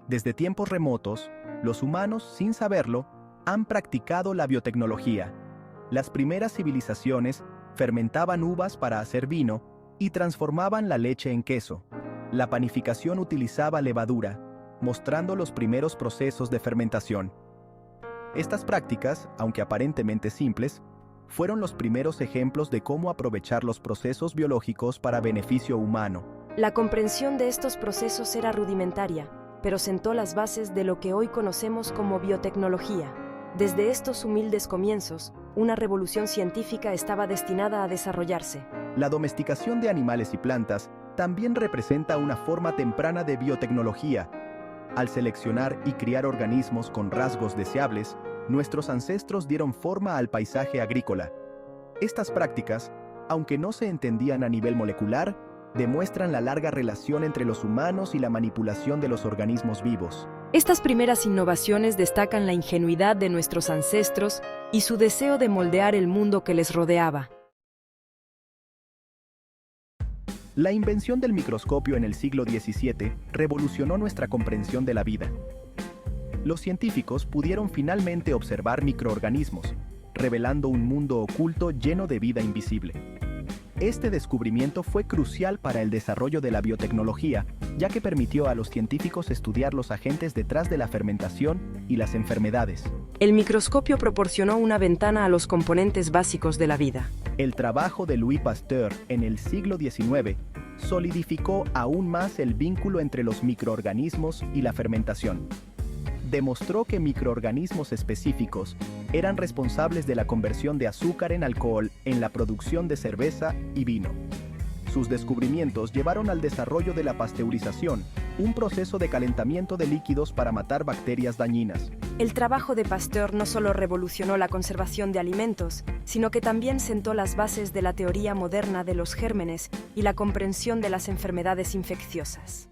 Desde tiempos remotos, los humanos, sin saberlo, han practicado la biotecnología. Las primeras civilizaciones fermentaban uvas para hacer vino y transformaban la leche en queso. La panificación utilizaba levadura, mostrando los primeros procesos de fermentación. Estas prácticas, aunque aparentemente simples, fueron los primeros ejemplos de cómo aprovechar los procesos biológicos para beneficio humano. La comprensión de estos procesos era rudimentaria, pero sentó las bases de lo que hoy conocemos como biotecnología. Desde estos humildes comienzos, una revolución científica estaba destinada a desarrollarse. La domesticación de animales y plantas también representa una forma temprana de biotecnología. Al seleccionar y criar organismos con rasgos deseables, nuestros ancestros dieron forma al paisaje agrícola. Estas prácticas, aunque no se entendían a nivel molecular, demuestran la larga relación entre los humanos y la manipulación de los organismos vivos. Estas primeras innovaciones destacan la ingenuidad de nuestros ancestros y su deseo de moldear el mundo que les rodeaba. La invención del microscopio en el siglo XVII revolucionó nuestra comprensión de la vida. Los científicos pudieron finalmente observar microorganismos, revelando un mundo oculto lleno de vida invisible. Este descubrimiento fue crucial para el desarrollo de la biotecnología, ya que permitió a los científicos estudiar los agentes detrás de la fermentación y las enfermedades. El microscopio proporcionó una ventana a los componentes básicos de la vida. El trabajo de Louis Pasteur en el siglo XIX solidificó aún más el vínculo entre los microorganismos y la fermentación. Demostró que microorganismos específicos eran responsables de la conversión de azúcar en alcohol en la producción de cerveza y vino. Sus descubrimientos llevaron al desarrollo de la pasteurización, un proceso de calentamiento de líquidos para matar bacterias dañinas. El trabajo de Pasteur no solo revolucionó la conservación de alimentos, sino que también sentó las bases de la teoría moderna de los gérmenes y la comprensión de las enfermedades infecciosas.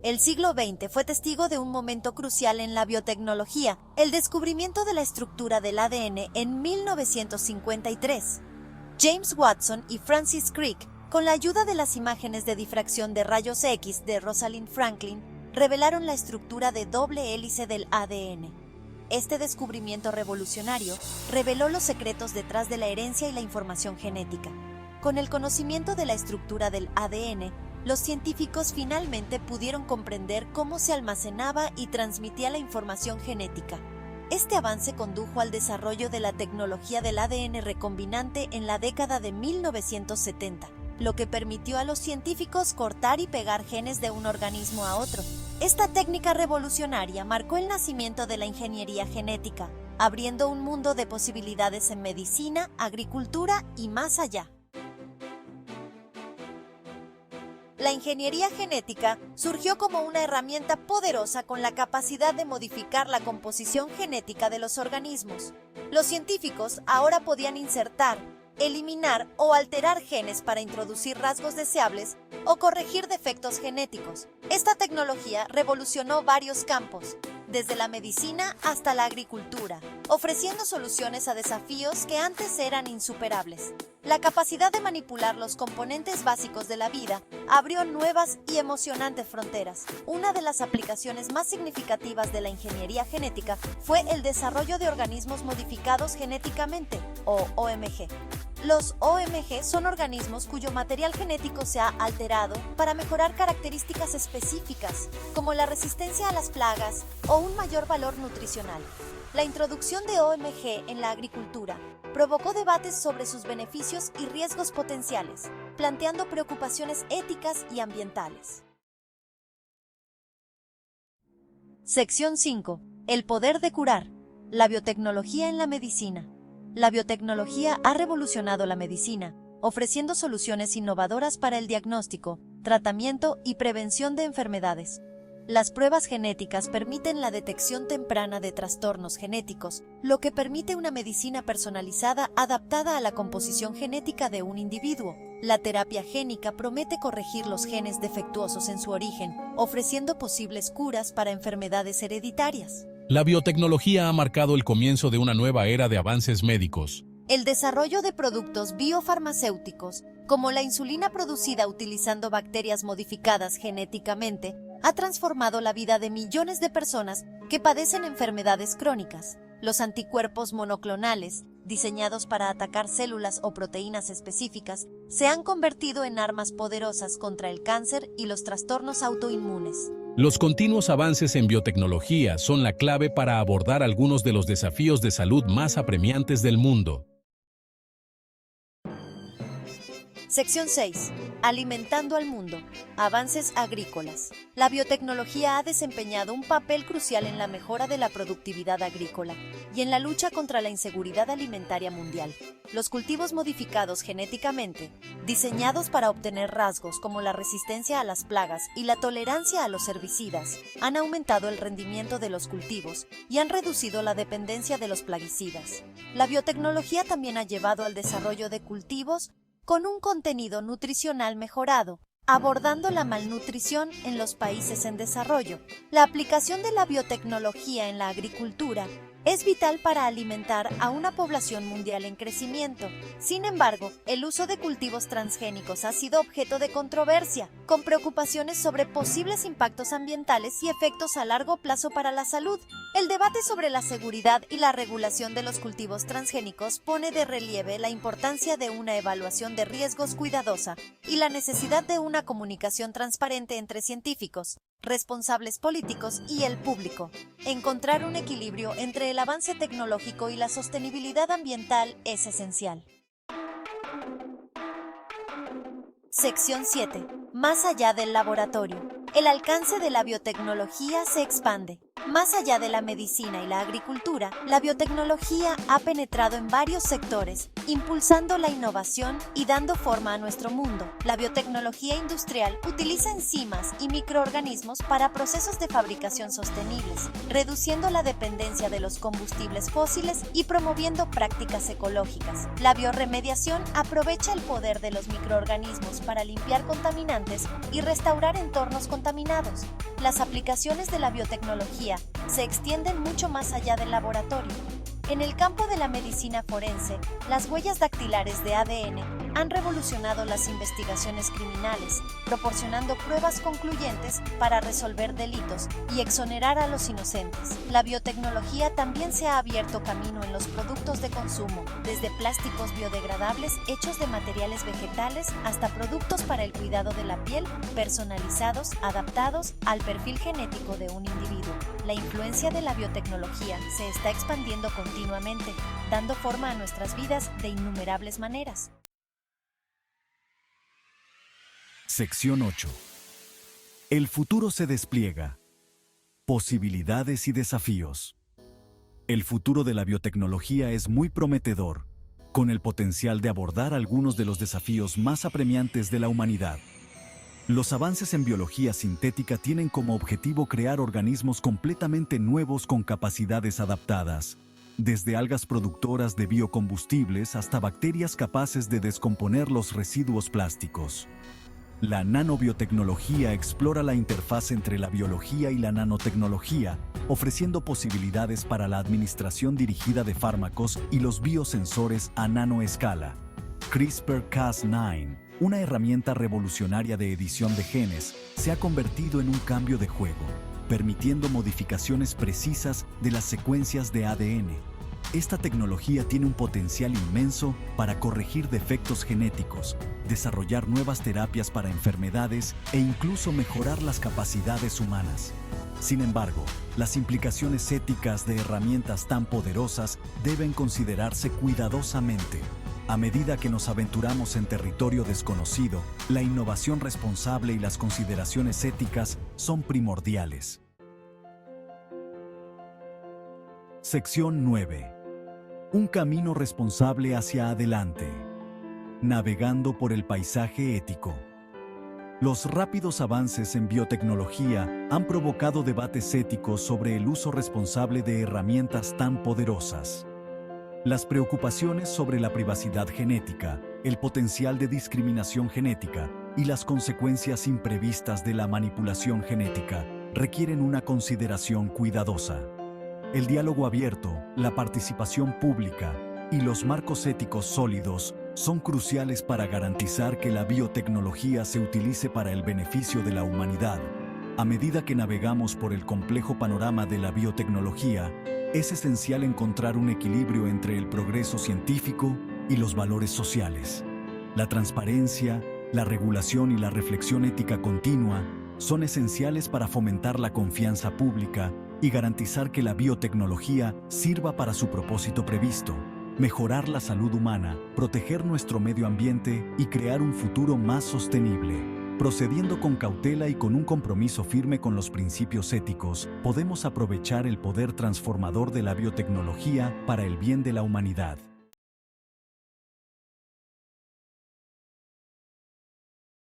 El siglo XX fue testigo de un momento crucial en la biotecnología, el descubrimiento de la estructura del ADN en 1953. James Watson y Francis Crick, con la ayuda de las imágenes de difracción de rayos X de Rosalind Franklin, revelaron la estructura de doble hélice del ADN. Este descubrimiento revolucionario reveló los secretos detrás de la herencia y la información genética. Con el conocimiento de la estructura del ADN, los científicos finalmente pudieron comprender cómo se almacenaba y transmitía la información genética. Este avance condujo al desarrollo de la tecnología del ADN recombinante en la década de 1970, lo que permitió a los científicos cortar y pegar genes de un organismo a otro. Esta técnica revolucionaria marcó el nacimiento de la ingeniería genética, abriendo un mundo de posibilidades en medicina, agricultura y más allá. La ingeniería genética surgió como una herramienta poderosa con la capacidad de modificar la composición genética de los organismos. Los científicos ahora podían insertar, eliminar o alterar genes para introducir rasgos deseables o corregir defectos genéticos. Esta tecnología revolucionó varios campos, desde la medicina hasta la agricultura, ofreciendo soluciones a desafíos que antes eran insuperables. La capacidad de manipular los componentes básicos de la vida abrió nuevas y emocionantes fronteras. Una de las aplicaciones más significativas de la ingeniería genética fue el desarrollo de organismos modificados genéticamente, o OMG. Los OMG son organismos cuyo material genético se ha alterado para mejorar características específicas, como la resistencia a las plagas o un mayor valor nutricional. La introducción de OMG en la agricultura provocó debates sobre sus beneficios y riesgos potenciales, planteando preocupaciones éticas y ambientales. Sección 5. El poder de curar. La biotecnología en la medicina. La biotecnología ha revolucionado la medicina, ofreciendo soluciones innovadoras para el diagnóstico, tratamiento y prevención de enfermedades. Las pruebas genéticas permiten la detección temprana de trastornos genéticos, lo que permite una medicina personalizada adaptada a la composición genética de un individuo. La terapia génica promete corregir los genes defectuosos en su origen, ofreciendo posibles curas para enfermedades hereditarias. La biotecnología ha marcado el comienzo de una nueva era de avances médicos. El desarrollo de productos biofarmacéuticos como la insulina producida utilizando bacterias modificadas genéticamente, ha transformado la vida de millones de personas que padecen enfermedades crónicas. Los anticuerpos monoclonales, diseñados para atacar células o proteínas específicas, se han convertido en armas poderosas contra el cáncer y los trastornos autoinmunes. Los continuos avances en biotecnología son la clave para abordar algunos de los desafíos de salud más apremiantes del mundo. Sección 6. Alimentando al mundo. Avances agrícolas. La biotecnología ha desempeñado un papel crucial en la mejora de la productividad agrícola y en la lucha contra la inseguridad alimentaria mundial. Los cultivos modificados genéticamente, diseñados para obtener rasgos como la resistencia a las plagas y la tolerancia a los herbicidas, han aumentado el rendimiento de los cultivos y han reducido la dependencia de los plaguicidas. La biotecnología también ha llevado al desarrollo de cultivos con un contenido nutricional mejorado, abordando la malnutrición en los países en desarrollo. La aplicación de la biotecnología en la agricultura es vital para alimentar a una población mundial en crecimiento. Sin embargo, el uso de cultivos transgénicos ha sido objeto de controversia, con preocupaciones sobre posibles impactos ambientales y efectos a largo plazo para la salud. El debate sobre la seguridad y la regulación de los cultivos transgénicos pone de relieve la importancia de una evaluación de riesgos cuidadosa y la necesidad de una comunicación transparente entre científicos, responsables políticos y el público. Encontrar un equilibrio entre el avance tecnológico y la sostenibilidad ambiental es esencial. Sección 7. Más allá del laboratorio. El alcance de la biotecnología se expande. Más allá de la medicina y la agricultura, la biotecnología ha penetrado en varios sectores, impulsando la innovación y dando forma a nuestro mundo. La biotecnología industrial utiliza enzimas y microorganismos para procesos de fabricación sostenibles, reduciendo la dependencia de los combustibles fósiles y promoviendo prácticas ecológicas. La bioremediación aprovecha el poder de los microorganismos para limpiar contaminantes y restaurar entornos contaminados. Las aplicaciones de la biotecnología se extienden mucho más allá del laboratorio. En el campo de la medicina forense, las huellas dactilares de ADN han revolucionado las investigaciones criminales, proporcionando pruebas concluyentes para resolver delitos y exonerar a los inocentes. La biotecnología también se ha abierto camino en los productos de consumo, desde plásticos biodegradables hechos de materiales vegetales hasta productos para el cuidado de la piel, personalizados, adaptados al perfil genético de un individuo. La influencia de la biotecnología se está expandiendo continuamente, dando forma a nuestras vidas de innumerables maneras. Sección 8. El futuro se despliega. Posibilidades y desafíos. El futuro de la biotecnología es muy prometedor, con el potencial de abordar algunos de los desafíos más apremiantes de la humanidad. Los avances en biología sintética tienen como objetivo crear organismos completamente nuevos con capacidades adaptadas, desde algas productoras de biocombustibles hasta bacterias capaces de descomponer los residuos plásticos. La nanobiotecnología explora la interfaz entre la biología y la nanotecnología, ofreciendo posibilidades para la administración dirigida de fármacos y los biosensores a nanoescala. CRISPR-Cas9, una herramienta revolucionaria de edición de genes, se ha convertido en un cambio de juego, permitiendo modificaciones precisas de las secuencias de ADN. Esta tecnología tiene un potencial inmenso para corregir defectos genéticos, desarrollar nuevas terapias para enfermedades e incluso mejorar las capacidades humanas. Sin embargo, las implicaciones éticas de herramientas tan poderosas deben considerarse cuidadosamente. A medida que nos aventuramos en territorio desconocido, la innovación responsable y las consideraciones éticas son primordiales. Sección 9. Un camino responsable hacia adelante. Navegando por el paisaje ético. Los rápidos avances en biotecnología han provocado debates éticos sobre el uso responsable de herramientas tan poderosas. Las preocupaciones sobre la privacidad genética, el potencial de discriminación genética y las consecuencias imprevistas de la manipulación genética requieren una consideración cuidadosa. El diálogo abierto, la participación pública y los marcos éticos sólidos son cruciales para garantizar que la biotecnología se utilice para el beneficio de la humanidad. A medida que navegamos por el complejo panorama de la biotecnología, es esencial encontrar un equilibrio entre el progreso científico y los valores sociales. La transparencia, la regulación y la reflexión ética continua son esenciales para fomentar la confianza pública y garantizar que la biotecnología sirva para su propósito previsto: mejorar la salud humana, proteger nuestro medio ambiente y crear un futuro más sostenible. Procediendo con cautela y con un compromiso firme con los principios éticos, podemos aprovechar el poder transformador de la biotecnología para el bien de la humanidad.